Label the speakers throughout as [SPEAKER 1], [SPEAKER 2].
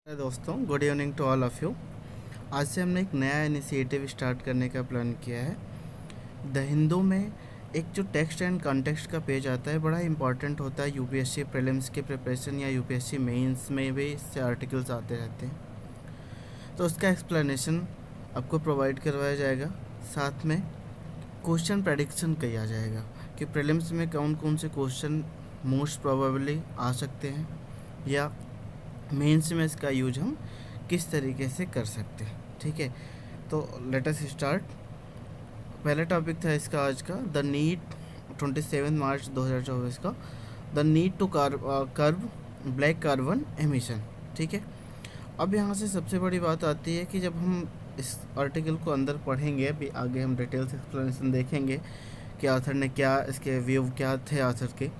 [SPEAKER 1] दोस्तों, good evening to all of you. आज से हमने एक नया इनिशिएटिव स्टार्ट करने का प्लान किया है। द हिंदू में एक जो टेक्स्ट एंड कॉन्टेक्स्ट का पेज आता है, बड़ा इंपॉर्टेंट होता है यूपीएससी प्रीलिम्स की प्रिपरेशन या यूपीएससी मेंस में भी इससे आर्टिकल्स आते रहते हैं। तो उसका एक्सप्लेनेशन आपको प्रोवाइड करवाया जाएगा। साथ में क्वेश्चन प्रेडिक्शन किया जाएगा कि प्रीलिम्स में कौन कौन से क्वेश्चन मोस्ट प्रोबेबली आ सकते हैं या मेंस में इसका यूज हम किस तरीके से कर सकते हैं। ठीक है, तो लेट अस स्टार्ट। पहला टॉपिक था इसका आज का, द नीड 27 मार्च 2024 का, the need to curb black carbon emission. ठीक है, अब यहाँ से सबसे बड़ी बात आती है कि जब हम इस आर्टिकल को अंदर पढ़ेंगे, अभी आगे हम डिटेल्स एक्सप्लेनेशन देखेंगे कि आथर ने क्या, इसके व्यू क्या थे आथर के।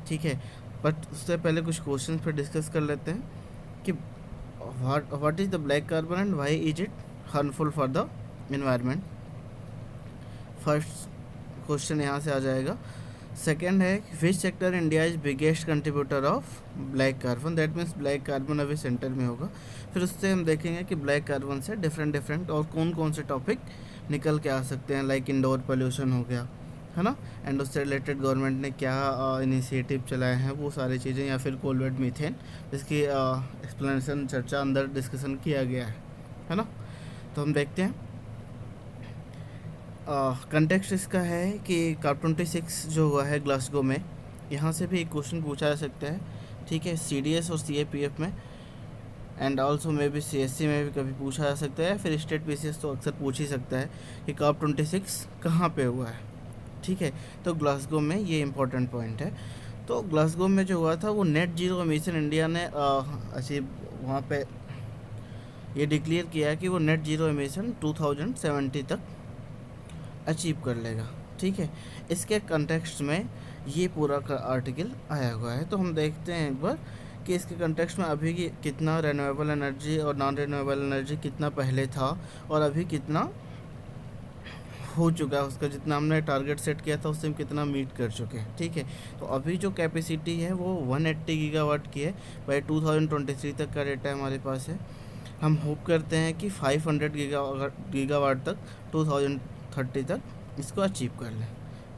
[SPEAKER 1] ठीक है, बट उससे पहले कुछ क्वेश्चन पर डिस्कस कर लेते हैं कि what is the black carbon and why is it harmful for the environment. First question यहाँ से आ जाएगा। सेकंड है which sector India is biggest contributor of black carbon, that means black carbon अभी सेंटर में होगा। फिर उससे हम देखेंगे कि ब्लैक कार्बन से डिफरेंट और कौन कौन से टॉपिक निकल के आ सकते हैं, लाइक इंडोर पोल्यूशन हो गया, है ना, एंड उससे रिलेटेड गवर्नमेंट ने क्या इनिशिएटिव चलाए हैं, वो सारी चीज़ें, या फिर कोलवेट मीथेन जिसकी एक्सप्लेनेशन चर्चा अंदर डिस्कशन किया गया है ना। तो हम देखते हैं। कंटेक्स्ट इसका है कि COP26 जो हुआ है ग्लासगो में, यहाँ से भी एक क्वेश्चन पूछा जा सकता है। ठीक है, CDS और CAPF में, and also may be CSC में भी कभी पूछा जा सकता है, फिर स्टेट PCS तो अक्सर पूछ ही सकता है कि COP26 कहाँ पे हुआ है। ठीक है, तो ग्लासगो में ये इम्पोर्टेंट पॉइंट है। तो ग्लासगो में जो हुआ था वो नेट जीरो एमिशन इंडिया ने अचीव, वहाँ पे ये डिक्लेयर किया है कि वो नेट जीरो एमिशन 2070 तक अचीव कर लेगा। ठीक है, इसके कंटेक्स्ट में ये पूरा का आर्टिकल आया हुआ है। तो हम देखते हैं एक बार कि इसके कंटेक्स्ट में अभी की कितना रिन्यूएबल एनर्जी और नॉन रिन्यूएबल एनर्जी कितना पहले था और अभी कितना हो चुका है, उसका जितना हमने टारगेट सेट किया था उससे हम कितना मीट कर चुके हैं। ठीक है, तो अभी जो कैपेसिटी है वो 180 गीगावाट की है, बाई 2023 तक का डेटा हमारे पास है। हम होप करते हैं कि 500 गीगावाट तक 2030 तक इसको अचीव कर लें।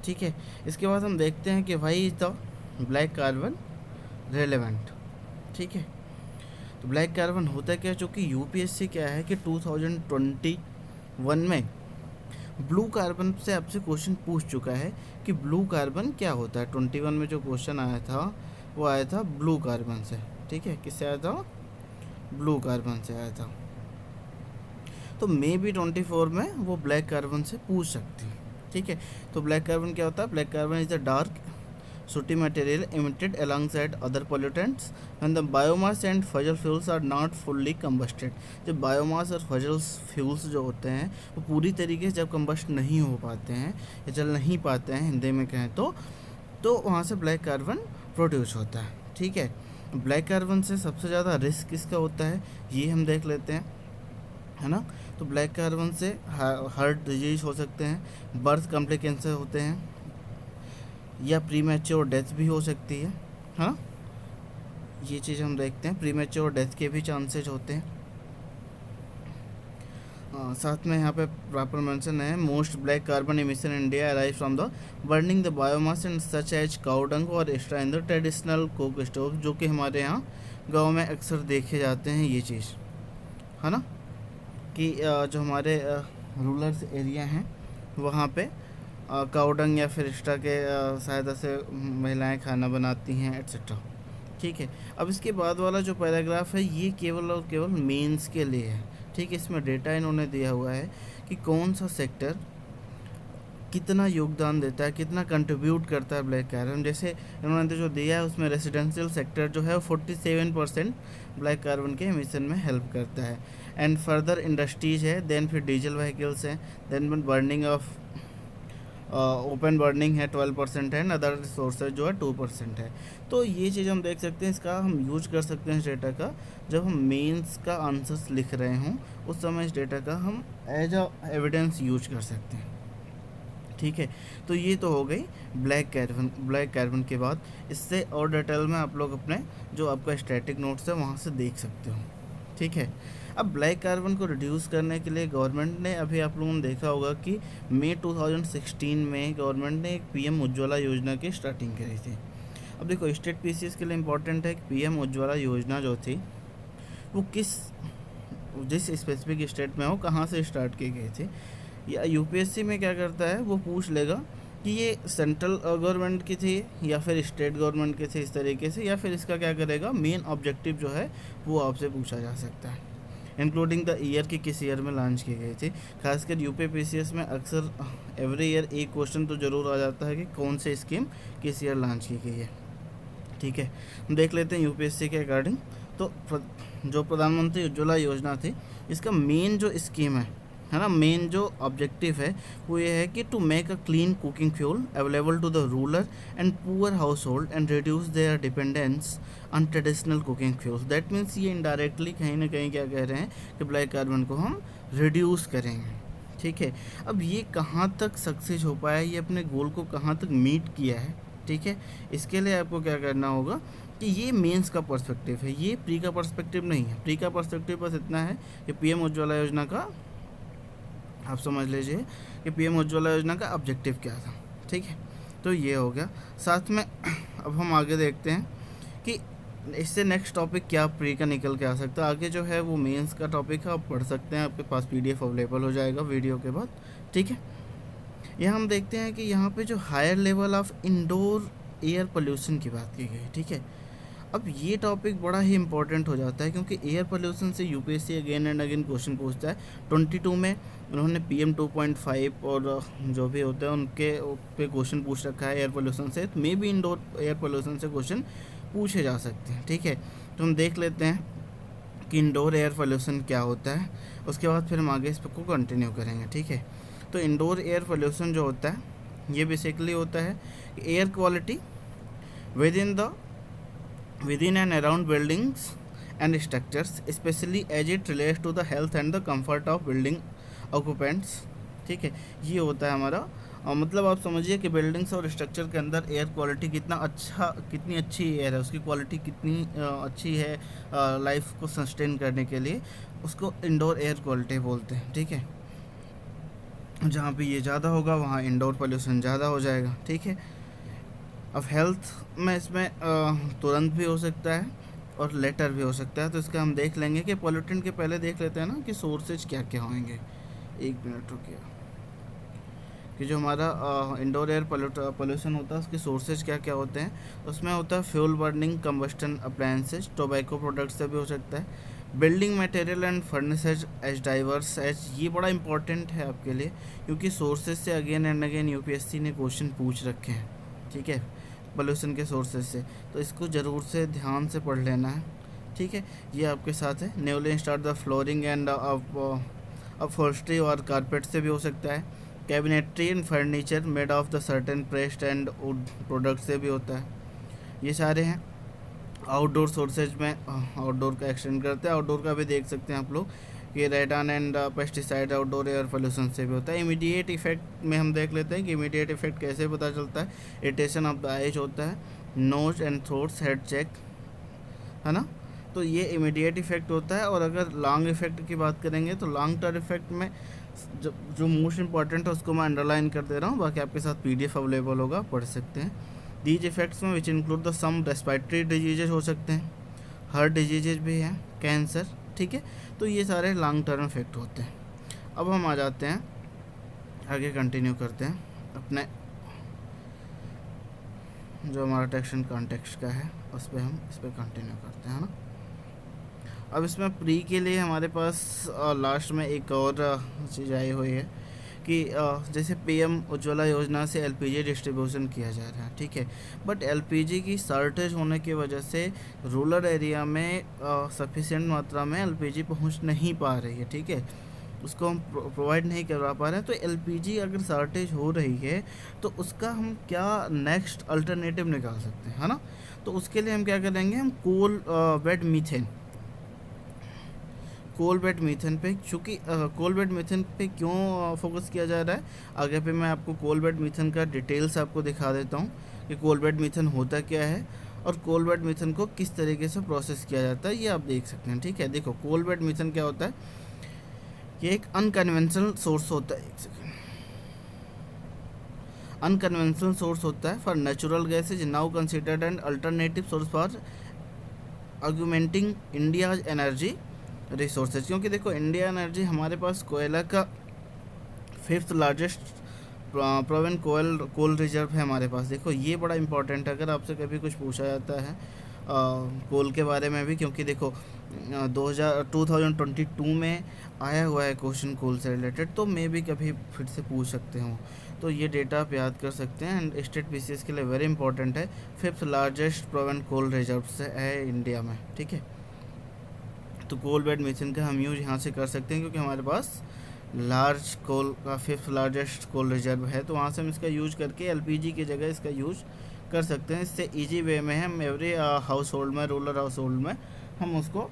[SPEAKER 1] ठीक है, इसके बाद हम देखते हैं कि why is the black carbon relevant. ठीक है, तो ब्लैक कार्बन होता क्या, चूँकि यूपीएससी क्या है कि 2021 में ब्लू कार्बन से आपसे क्वेश्चन पूछ चुका है कि ब्लू कार्बन क्या होता है। 21 में जो क्वेश्चन आया था वो आया था ब्लू कार्बन से। ठीक है, किससे आया था, ब्लू कार्बन से आया था। तो मे बी 24 में वो ब्लैक कार्बन से पूछ सकती है। ठीक है, तो ब्लैक कार्बन क्या होता है, black carbon is the dark sooty material emitted alongside other pollutants when the biomass and fossil fuels are not fully combusted। जब बायोमास और फजल फ्यूल्स जो होते हैं वो पूरी तरीके से जब कम्बस्ट नहीं हो पाते हैं या जल नहीं पाते हैं, हिंदी में कहें तो वहाँ से ब्लैक कार्बन प्रोड्यूस होता है। ठीक है, ब्लैक कार्बन से सबसे ज़्यादा रिस्क किसका होता है ये हम देख लेते हैं, है ना। तो ब्लैक कार्बन से हार्ट डिजीज हो सकते हैं, बर्थ कॉम्प्लिकेशन होते हैं, या प्रीमैच्योर डेथ भी हो सकती है। हाँ, ये चीज़ हम देखते हैं, प्रीमैच्योर डेथ के भी चांसेस होते हैं। साथ में यहाँ पे प्रॉपर मेंशन है, most black carbon emission India arrive from the burning the biomass and such as cow dung और extra in the traditional cook stove, जो कि हमारे यहाँ गाँव में अक्सर देखे जाते हैं ये चीज़, है ना, कि जो हमारे रूरल एरिया हैं वहाँ पे काउडंग या फिर एक्स्ट्रा के सहायता से महिलाएं खाना बनाती हैं एट्सेट्रा। ठीक है, अब इसके बाद वाला जो पैराग्राफ है ये केवल और केवल मेंस के लिए है। ठीक है, इसमें डेटा इन्होंने दिया हुआ है कि कौन सा सेक्टर कितना योगदान देता है, कितना कंट्रीब्यूट करता है ब्लैक कार्बन। जैसे इन्होंने जो दिया है उसमें रेजिडेंशियल सेक्टर जो है 47% ब्लैक कार्बन के एमिशन में हेल्प करता है, एंड फर्दर इंडस्ट्रीज है, देन फिर डीजल व्हीकल्स हैं, then burning of open burning है 12% है, एंड अदर रिसोर्सेज जो है 2% है। तो ये चीज़ हम देख सकते हैं, इसका हम यूज कर सकते हैं इस डेटा का, जब हम मेंस का आंसर्स लिख रहे हों उस समय इस डेटा का हम एज अ एविडेंस यूज कर सकते हैं। ठीक है, तो ये तो हो गई ब्लैक कार्बन के बाद। इससे और डिटेल में आप लोग अपने जो आपका स्टैटिक नोट्स है वहाँ से देख सकते हो। ठीक है। अब ब्लैक कार्बन को रिड्यूस करने के लिए गवर्नमेंट ने, अभी आप लोगों ने देखा होगा कि मई 2016 में गवर्नमेंट ने एक पीएम उज्ज्वला योजना की स्टार्टिंग करी थी। अब देखो स्टेट पीसीएस के लिए इम्पोर्टेंट है कि पीएम उज्ज्वला योजना जो थी वो जिस स्पेसिफिक स्टेट में हो, कहाँ से स्टार्ट की गई थी। या यूपीएससी में क्या करता है, वो पूछ लेगा कि ये सेंट्रल गवर्नमेंट की थी या फिर स्टेट गवर्नमेंट की थी, इस तरीके से, या फिर इसका क्या करेगा, मेन ऑब्जेक्टिव जो है वो आपसे पूछा जा सकता है, इंक्लूडिंग द ईयर की किस ईयर में लॉन्च की गई थी। खासकर यूपी पीसीएस में अक्सर एवरी ईयर एक क्वेश्चन तो ज़रूर आ जाता है कि कौन सी स्कीम किस ईयर लॉन्च की गई है। ठीक है, हम देख लेते हैं यूपीएससी के अकॉर्डिंग। तो जो प्रधानमंत्री उज्ज्वला योजना थी, इसका मेन जो स्कीम है ना, मेन जो ऑब्जेक्टिव है वो ये है कि to make a clean cooking fuel available to the rural and poor household and reduce their dependence on traditional cooking fuels. That means ये इनडायरेक्टली कहीं ना कहीं क्या कह रहे हैं कि ब्लैक कार्बन को हम रिड्यूस करेंगे। ठीक है, अब ये कहाँ तक सक्सेस हो पाया, ये अपने गोल को कहाँ तक मीट किया है। ठीक है, इसके लिए आपको क्या करना होगा कि ये मेंस का पर्सपेक्टिव है, ये प्री का पर्सपेक्टिव नहीं है। प्री का पर्सपेक्टिव बस इतना है कि पीएम उज्ज्वला योजना का आप समझ लीजिए कि पीएम उज्ज्वला योजना का ऑब्जेक्टिव क्या था। ठीक है, तो ये हो गया। साथ में अब हम आगे देखते हैं कि इससे नेक्स्ट टॉपिक क्या प्री का निकल के आ सकता है। आगे जो है वो मेंस का टॉपिक है, आप पढ़ सकते हैं, आपके पास पीडीएफ अवेलेबल हो जाएगा वीडियो के बाद। ठीक है, यहाँ हम देखते हैं कि यहाँ पे जो higher level of indoor air pollution की बात की गई। ठीक है, अब ये टॉपिक बड़ा ही इंपॉर्टेंट हो जाता है क्योंकि एयर पोल्यूशन से UPSC again and again question पूछता है। 22 में उन्होंने PM 2.5 और जो भी होता है उनके पे क्वेश्चन पूछ रखा है एयर पोल्यूशन से, तो मे भी इंडोर एयर पोल्यूशन से क्वेश्चन पूछे जा सकते हैं। ठीक है, तो हम देख लेते हैं कि इंडोर एयर पोल्यूशन क्या होता है, उसके बाद फिर हम आगे इस पर को कंटिन्यू करेंगे। ठीक है, तो इंडोर एयर पोल्यूशन जो होता है ये बेसिकली होता है air quality within and around buildings and structures, especially as it relates to the health and the comfort of building occupants। ठीक है, ये होता है हमारा मतलब आप समझिए कि बिल्डिंग्स और स्ट्रक्चर के अंदर एयर क्वालिटी कितनी अच्छी एयर है, उसकी क्वालिटी कितनी अच्छी है लाइफ को सस्टेन करने के लिए, उसको इंडोर एयर क्वालिटी बोलते हैं। ठीक है, जहाँ पे ये ज़्यादा होगा वहाँ इंडोर पोल्यूशन ज़्यादा हो जाएगा। ठीक है, अब हेल्थ में इसमें तुरंत भी हो सकता है और लेटर भी हो सकता है, तो इसका हम देख लेंगे कि पोल्यूटेंट के पहले देख लेते हैं ना कि सोर्सेज क्या क्या होंगे। एक मिनट रुकिए, कि जो हमारा इंडोर एयर पोल्यूशन होता है उसके सोर्सेज क्या क्या होते हैं। उसमें होता है fuel burning, combustion appliances, tobacco product से भी हो सकता है, building material and furnaces as diverse as. ये बड़ा इंपॉर्टेंट है आपके लिए क्योंकि सोर्सेज से अगेन एंड अगेन यूपीएससी ने क्वेश्चन पूछ रखे हैं। ठीक है, पोल्यूशन के सोर्सेज से, तो इसको ज़रूर से ध्यान से पढ़ लेना है। ठीक है, ये आपके साथ है। Newly installed the flooring and upholstery और कारपेट से भी हो सकता है, cabinetry and furniture made of the certain pressed and would product से भी होता है। ये सारे हैं। आउटडोर सोर्सेज में आउटडोर का एक्सटेंड करते हैं, आउटडोर का भी देख सकते हैं आप लोग कि radon and pesticide outdoor air pollution से भी होता है। इमीडिएट इफेक्ट में हम देख लेते हैं कि इमीडिएट इफेक्ट कैसे पता चलता है। इरिटेशन ऑफ द आइज होता है, nose and throats, headache, है ना, तो ये इमीडिएट इफेक्ट होता है। और अगर लॉन्ग इफेक्ट की बात करेंगे तो लॉन्ग टर्म इफेक्ट में जो मोस्ट इंपॉर्टेंट है उसको मैं अंडरलाइन कर दे रहा हूँ, बाकी आपके साथ पीडीएफ अवेलेबल होगा, पढ़ सकते हैं। दीज इफेक्ट्स में which include the some respiratory diseases हो सकते हैं, हार्ट डिजीजेज भी हैं, कैंसर। ठीक है, तो ये सारे लॉन्ग टर्म इफेक्ट होते हैं। अब हम आ जाते हैं आगे, कंटिन्यू करते हैं अपने जो हमारा टेक्स्ट एंड कॉन्टेक्स्ट का है उस पर हम इस पर कंटिन्यू करते हैं ना। अब इसमें प्री के लिए हमारे पास लास्ट में एक और चीज़ आई हुई है कि जैसे पीएम उज्ज्वला योजना से एलपीजी डिस्ट्रीब्यूशन किया जा रहा है। ठीक है, बट एलपीजी की शॉर्टेज होने की वजह से रूरल एरिया में सफिशिएंट मात्रा में एलपीजी पहुंच नहीं पा रही है। ठीक है, उसको हम प्रोवाइड नहीं करवा पा रहे हैं। तो एलपीजी अगर शॉर्टेज हो रही है तो उसका हम क्या नेक्स्ट अल्टरनेटिव निकाल सकते हैं, है ना। तो उसके लिए हम क्या करेंगे, हम कोल बेड मीथेन पे, चूँकि कोल बेड मीथेन पे क्यों फोकस किया जा रहा है, आगे पे मैं आपको कोल बेड मीथेन का डिटेल्स आपको दिखा देता हूँ कि कोल बेड मीथेन होता क्या है और कोल बेड मीथेन को किस तरीके से प्रोसेस किया जाता है ये आप देख सकते हैं। ठीक है, देखो कोल बेड मीथेन क्या होता है, ये एक अनकन्वेंशनल सोर्स होता है, एक सेकेंड, अनकन्वेंशनल सोर्स होता है for natural gas is now considered an alternative source for augmenting India's energy resources. क्योंकि देखो इंडिया एनर्जी हमारे पास कोयला का 5th लार्जेस्ट प्रोवन कोल रिजर्व है हमारे पास। देखो ये बड़ा इंपॉर्टेंट है, अगर आपसे कभी कुछ पूछा जाता है कोल के बारे में भी, क्योंकि देखो 2022 में आया हुआ है क्वेश्चन कोल से रिलेटेड, तो मे भी कभी फिर से पूछ सकते हो, तो ये डेटा आप याद कर सकते हैं। एंड स्टेट पीसीएस के लिए वेरी इंपॉर्टेंट है, 5th लार्जेस्ट प्रोवन कोल रिजर्व से है इंडिया में। ठीक है, तो कोल बेड मीथेन का हम यूज यहाँ से कर सकते हैं, क्योंकि हमारे पास लार्ज कोल का 5th लार्जेस्ट कोल रिजर्व है, तो वहाँ से हम इसका यूज करके एलपीजी की जगह इसका यूज कर सकते हैं। इससे इजी वे में हम एवरी हाउस होल्ड में, रूरल हाउस होल्ड में हम उसको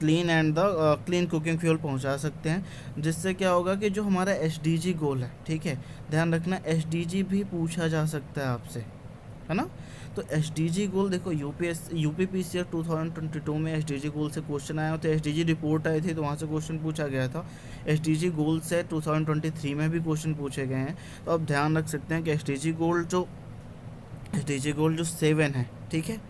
[SPEAKER 1] clean and the clean cooking fuel पहुंचा सकते हैं, जिससे क्या होगा कि जो हमारा एसडीजी गोल है, ठीक है ध्यान रखना, एसडीजी भी पूछा जा सकता है आपसे, है ना। तो एसडीजी गोल देखो यूपीपीसीआर 2022 में एसडीजी गोल से क्वेश्चन आया था, एसडीजी रिपोर्ट आई थी तो वहाँ से क्वेश्चन पूछा गया था। एसडीजी गोल से 2023 में भी क्वेश्चन पूछे गए हैं, तो आप ध्यान रख सकते हैं कि एसडीजी गोल जो 7 है, ठीक है,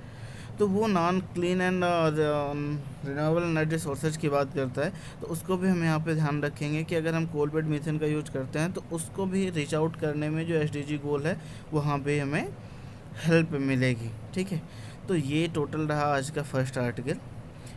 [SPEAKER 1] तो वो non clean and renewable energy sources की बात करता है, तो उसको भी हम यहाँ पे ध्यान रखेंगे कि अगर हम कोल बेड मीथेन का यूज करते हैं तो उसको भी रीच आउट करने में जो एसडीजी गोल है वहाँ पे हमें हेल्प मिलेगी। ठीक है, तो ये टोटल रहा आज का फर्स्ट आर्टिकल।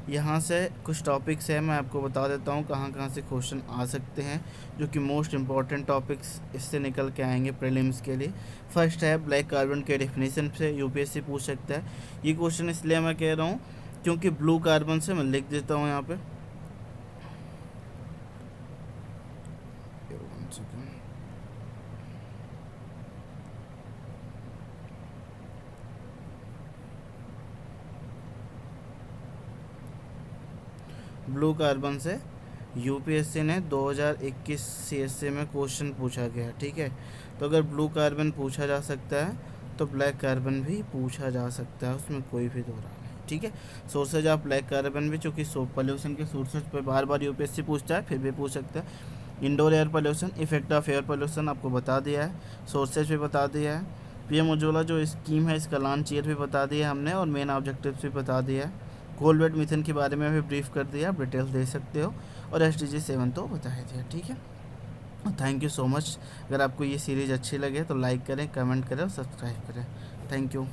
[SPEAKER 1] यहाँ से कुछ टॉपिक्स है मैं आपको बता देता हूँ कहाँ कहाँ से क्वेश्चन आ सकते हैं, जो कि मोस्ट इम्पॉर्टेंट टॉपिक्स इससे निकल के आएंगे प्रीलिम्स के लिए। फर्स्ट है ब्लैक कार्बन के डेफिनेशन से यूपीएससी पूछ सकता है। ये क्वेश्चन इसलिए मैं कह रहा हूँ क्योंकि ब्लू कार्बन से मैं लिख देता हूँ यहाँ पे, ब्लू कार्बन से यूपीएससी ने 2021 सीएससी में क्वेश्चन पूछा गया। ठीक है, तो अगर ब्लू कार्बन पूछा जा सकता है तो ब्लैक कार्बन भी पूछा जा सकता है, उसमें कोई भी दो राय नहीं। ठीक है, सोर्सेज ऑफ ब्लैक कार्बन भी, चूँकि पोल्यूशन के सोर्सेज पर बार बार यूपीएससी पूछता है, फिर भी पूछ सकता है। Indoor air pollution, effect of air pollution आपको बता दिया है, सोर्सेज भी बता दिया है, पीएम उज्ज्वला जो स्कीम है इसका लॉन्च ईयर भी बता दिया हमने, और मेन ऑब्जेक्टिव्स भी बता दिया है। कोल बेड मीथेन के बारे में भी ब्रीफ कर दिया, आप डिटेल्स दे सकते हो, और एसडीजी 7 तो बताया दिया। ठीक है, थैंक यू सो मच। अगर आपको ये सीरीज़ अच्छी लगे तो लाइक करें, कमेंट करें और सब्सक्राइब करें। Thank you.